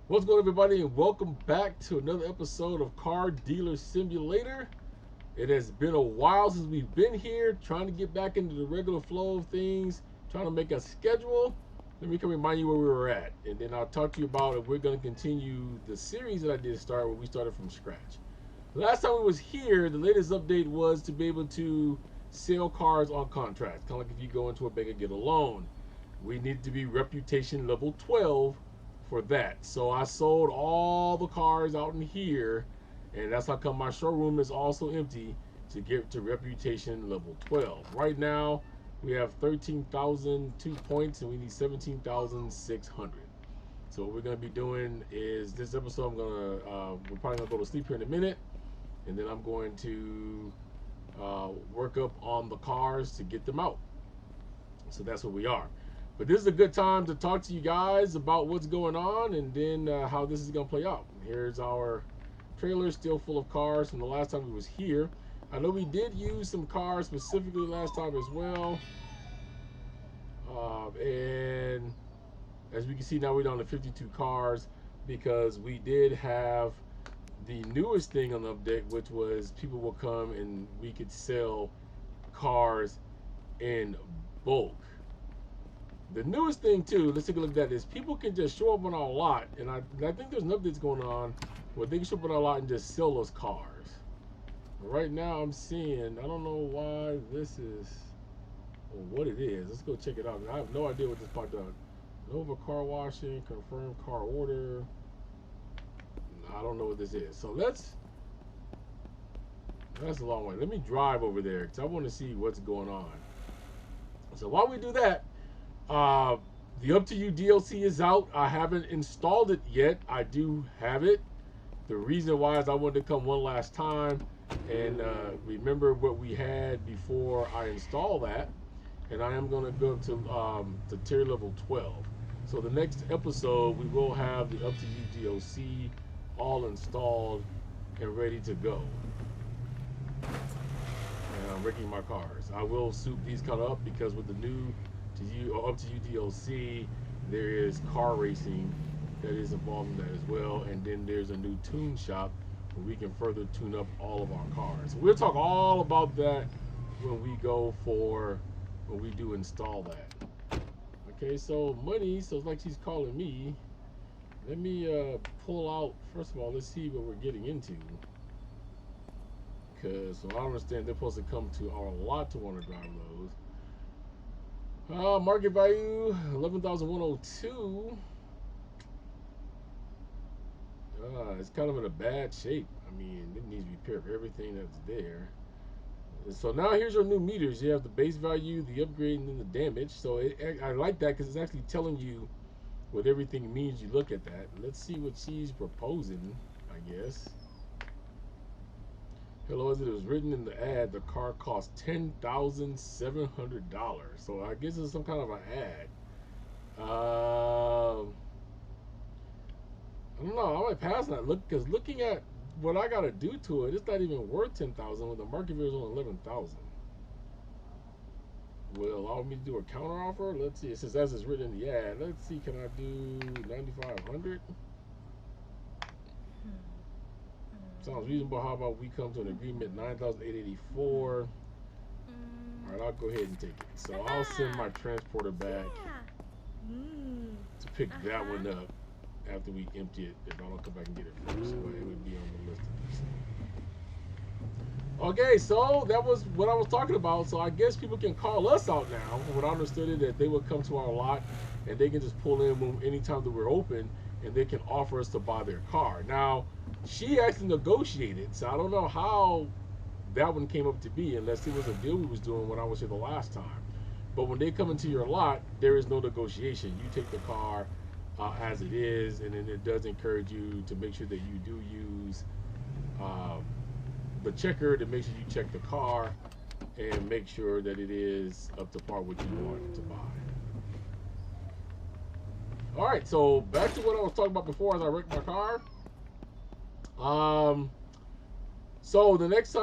What's going on, everybody, and welcome back to another episode of Car Dealer Simulator. It has been a while since we've been here, trying to get back into the regular flow of things, trying to make a schedule. Let me come remind you where we were at, and then I'll talk to you about if we're going to continue the series that I did start, where we started from scratch. Last time we was here, the latest update was to be able to sell cars on contracts, kind of like if you go into a bank and get a loan. We needed to be reputation level 12 for that. So I sold all the cars out in here, and that's how come my showroom is also empty, to get to reputation level 12. Right now, we have 13,002 points, and we need 17,600. So what we're gonna be doing is this episode. We're probably gonna go to sleep here in a minute, and then I'm going to work up on the cars to get them out. So that's what we are. But this is a good time to talk to you guys about what's going on, and then how this is going to play out. Here's our trailer, still full of cars from the last time we was here. I know we did use some cars specifically last time as well. And as we can see, now we're down to 52 cars, because we did have the newest thing on the update, which was people will come and we could sell cars in bulk. The newest thing too, let's take a look at that, is people can just show up on our lot, and I think there's an update going on where they can show up on our lot and just sell those cars. Right now I'm seeing, I don't know why this is, or what it is. Let's go check it out. I have no idea what this popped up. Nova car washing, confirm car order. I don't know what this is. So that's a long way. Let me drive over there because I want to see what's going on. So while we do that, the Up to You DLC is out. I haven't installed it yet. I do have it. The reason why is I wanted to come one last time and remember what we had before I install that. And I am going to go up to tier level 12. So the next episode, we will have the Up to You DLC all installed and ready to go. And I'm wrecking my cars. I will soup these kind of up, because with the new Up to You DLC, there is car racing that is involved in that as well, and then there's a new tune shop where we can further tune up all of our cars. We'll talk all about that when we do install that. Okay, so money. So it's like she's calling me. Let me pull out. First of all, let's see what we're getting into. So I understand they're supposed to come to our lot to want to drive those. Market value 11,102. It's kind of in a bad shape. I mean, it needs to be repaired for everything that's there. So now here's your new meters. You have the base value, the upgrade, and then the damage. So I like that, because it's actually telling you what everything means. You look at that. Let's see what she's proposing, I guess. Hello, as it was written in the ad, the car cost $10,700. So I guess it's some kind of an ad. I don't know. I might pass that. Because looking at what I gotta do to it, it's not even worth 10,000 when the market value is only 11,000. Will allow me to do a counter offer. Let's see. It says as it's written in the ad. Let's see. Can I do 9,500? Sounds reasonable. How about we come to an agreement? 9,884. All right, I'll go ahead and take it. So I'll send my transporter back to pick that one up after we empty it. If I don't come back and get it first, but it would be on the list of this. Okay, so that was what I was talking about. So I guess people can call us out now. What I understood is that they would come to our lot and they can just pull in anytime that we're open, and they can offer us to buy their car. Now, she actually negotiated, so I don't know how that one came up to be, unless it was a deal we was doing when I was here the last time. But when they come into your lot, there is no negotiation. You take the car as it is, and then it does encourage you to make sure that you do use the checker to make sure you check the car and make sure that it is up to par what you want to buy. All right, so back to what I was talking about before as I wrecked my car. So the next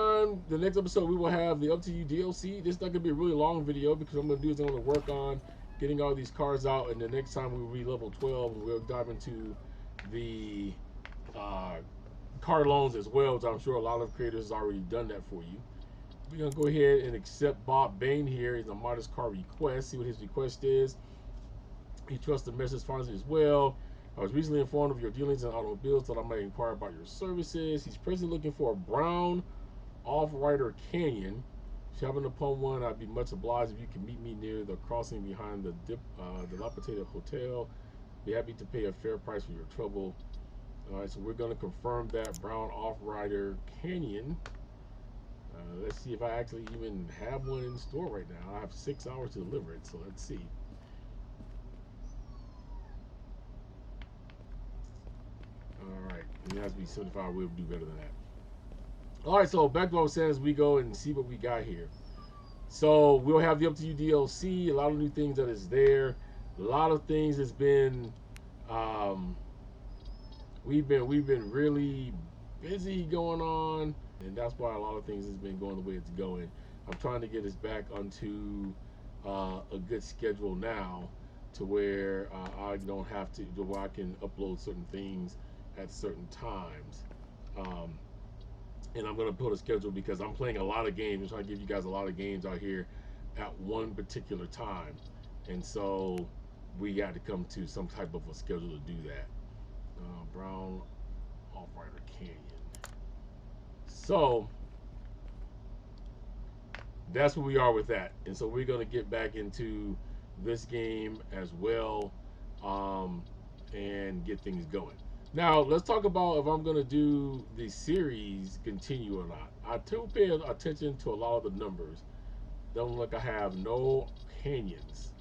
episode, we will have the Up to You DLC. This is not gonna be a really long video, because what I'm gonna do is I'm gonna work on getting all these cars out, and the next time we read level 12, we'll dive into the uh, car loans as well, which I'm sure a lot of creators has already done that for you. We're gonna go ahead and accept Bob Bain here. He's a modest car request. See what his request is. He trusts the message finds as well. I was recently informed of your dealings in automobiles that I might inquire about your services. He's presently looking for a brown off-rider Canyon. Shopping upon one, I'd be much obliged if you can meet me near the crossing behind the dilapidated hotel. Be happy to pay a fair price for your trouble. All right, so we're going to confirm that brown off-rider Canyon. Let's see if I actually even have one in store right now. I have 6 hours to deliver it, so let's see. All right, it has to be 75. We'll do better than that. All right, so back to what I was saying as we go and see what we got here. So we'll have the Up to You DLC, a lot of new things that is there. A lot of things has been, we've been really busy going on, and that's why a lot of things has been going the way it's going. I'm trying to get us back onto a good schedule now, to where I don't have to, where I can upload certain things at certain times. And I'm going to build a schedule because I'm playing a lot of games. I'm trying to give you guys a lot of games out here at one particular time. And so we got to come to some type of a schedule to do that. Brown Off-Rider Canyon. So that's where we are with that. And so we're going to get back into this game as well, and get things going. Now, let's talk about if I'm going to do the series continue or not. I do pay attention to a lot of the numbers. Doesn't look like I have no canyons.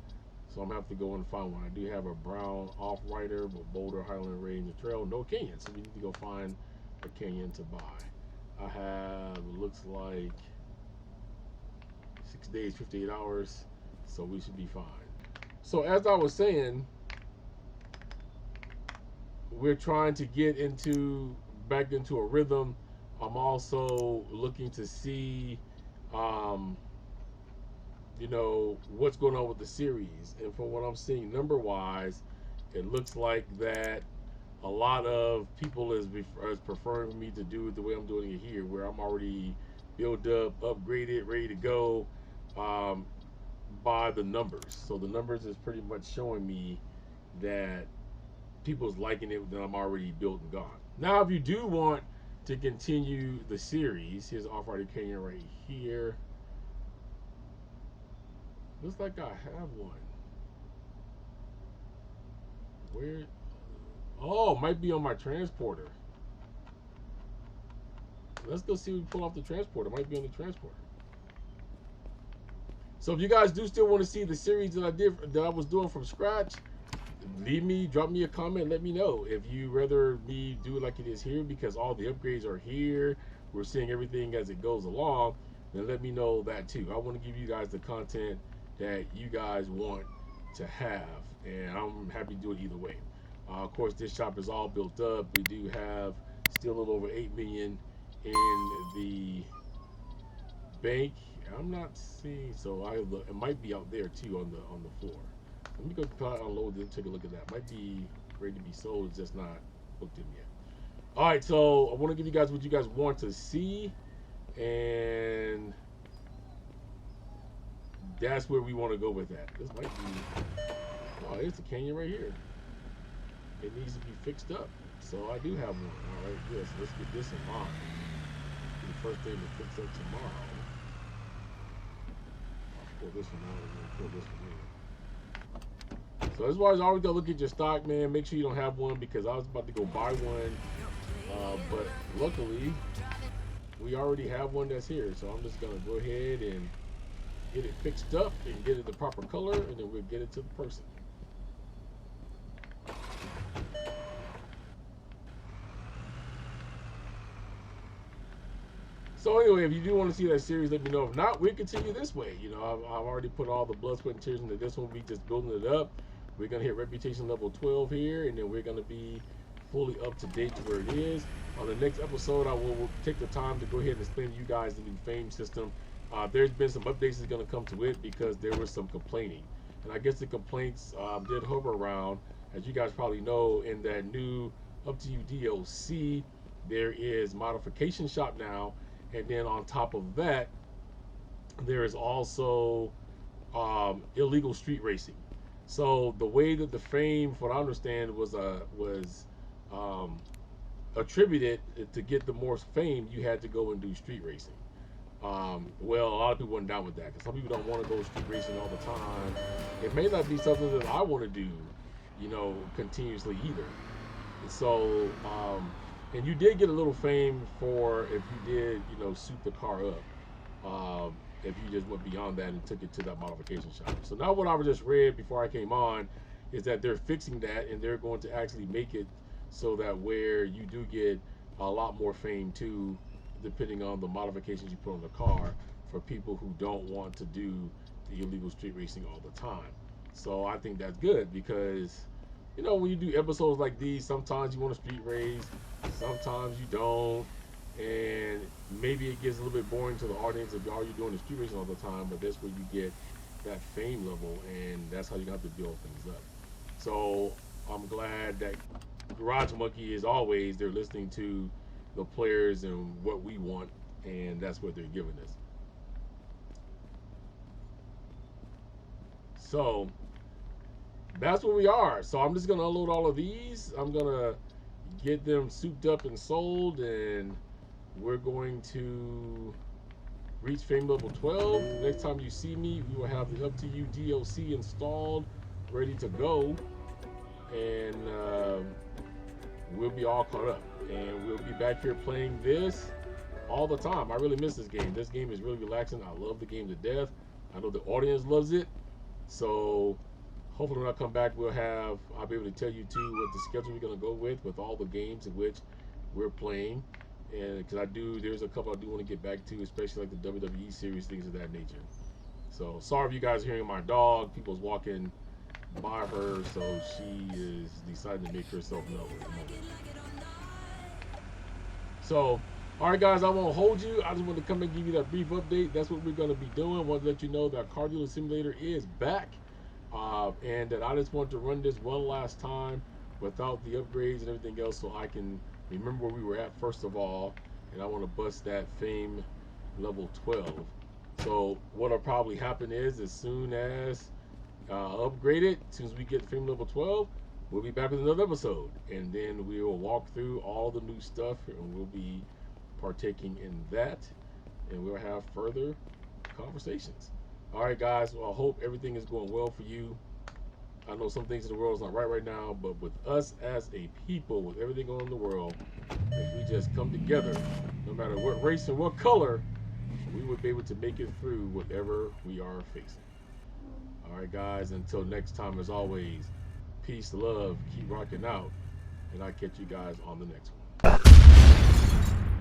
So I'm going to have to go and find one. I do have a brown off-rider with Boulder, Highland Range, and Trail. No canyons. So we need to go find a canyon to buy. I have, it looks like, 6 days, 58 hours. So we should be fine. So as I was saying, we're trying to get back into a rhythm. I'm also looking to see, what's going on with the series. And from what I'm seeing number wise, it looks like that a lot of people is preferring me to do it the way I'm doing it here, where I'm already built up, upgraded, ready to go, by the numbers. So the numbers is pretty much showing me that people's liking it, that I'm already built and gone. Now, if you do want to continue the series, here's Off-Rider Canyon right here. Looks like I have one. Where? Oh, might be on my transporter. Let's go see if we pull off the transporter. Might be on the transporter. So if you guys do still want to see the series that I was doing from scratch, drop me a comment, let me know. If you rather me do it like it is here, because all the upgrades are here, we're seeing everything as it goes along, then let me know that too. I want to give you guys the content that you guys want to have, and I'm happy to do it either way. Of course, this shop is all built up. We do have still a little over 8 million in the bank. I'm not seeing, so it might be out there too on the floor. Let me go unload and take a look at that. Might be ready to be sold, it's just not booked in yet. All right, so I want to give you guys what you guys want to see, and that's where we want to go with that. This might be, oh, here's the canyon right here. It needs to be fixed up, so I do have one. All right, yes, let's get this in mind. The first thing to fix up tomorrow. I'll pull this one out and then pull this one in. So that's why it's always gotta look at your stock, man. Make sure you don't have one, because I was about to go buy one, but luckily we already have one that's here. So I'm just gonna go ahead and get it fixed up and get it the proper color, and then we'll get it to the person. So anyway, if you do want to see that series, let me know. If not, we'll continue this way. I've already put all the blood, sweat, and tears into this one. We just building it up. We're going to hit reputation level 12 here, and then we're going to be fully up to date to where it is. On the next episode, I will take the time to go ahead and explain to you guys the new fame system. There's been some updates that's going to come to it because there was some complaining. And I guess the complaints did hover around, as you guys probably know, in that new Up to You DLC. There is Modification Shop now, and then on top of that, there is also illegal street racing. So the way that the fame, from what I understand, was um, attributed to get the more fame, you had to go and do street racing. Well, a lot of people weren't down with that because some people don't want to go street racing all the time. It may not be something that I want to do, continuously either. So, and you did get a little fame for if you did, suit the car up. If you just went beyond that and took it to that modification shop. So now what I just read before I came on is that they're fixing that and they're going to actually make it so that where you do get a lot more fame too, depending on the modifications you put on the car for people who don't want to do the illegal street racing all the time. So I think that's good because when you do episodes like these, sometimes you want to street race, sometimes you don't, and maybe it gets a little bit boring to the audience if all you're doing is street racing all the time. But that's where you get that fame level, and that's how you have to build things up. So I'm glad that Garage Monkey, as always, they're listening to the players and what we want, and that's what they're giving us. So that's where we are. So I'm just gonna unload all of these. I'm gonna get them souped up and sold, and we're going to reach fame level 12. Next time you see me, we will have the Up to You DLC installed, ready to go, and we'll be all caught up. And we'll be back here playing this all the time. I really miss this game. This game is really relaxing. I love the game to death. I know the audience loves it. So hopefully when I come back, I'll be able to tell you too what the schedule we're gonna go with all the games in which we're playing. And because there's a couple I do want to get back to, especially like the WWE series, things of that nature. So sorry if you guys are hearing my dog. People's walking by her, so she is deciding to make herself known at the moment. So, all right, guys, I won't hold you. I just want to come and give you that brief update. That's what we're going to be doing. I want to let you know that Car Dealer Simulator is back, and that I just want to run this one last time without the upgrades and everything else, so I can remember where we were at first of all, and I want to bust that fame level 12. So what'll probably happen is as soon as upgraded, as soon as we get to fame level 12, we'll be back with another episode, and then we will walk through all the new stuff, and we'll be partaking in that, and we'll have further conversations. All right, guys. Well, I hope everything is going well for you. I know some things in the world is not right now, but with us as a people, with everything going on in the world, if we just come together, no matter what race and what color, we would be able to make it through whatever we are facing. All right, guys. Until next time, as always, peace, love, keep rocking out, and I'll catch you guys on the next one.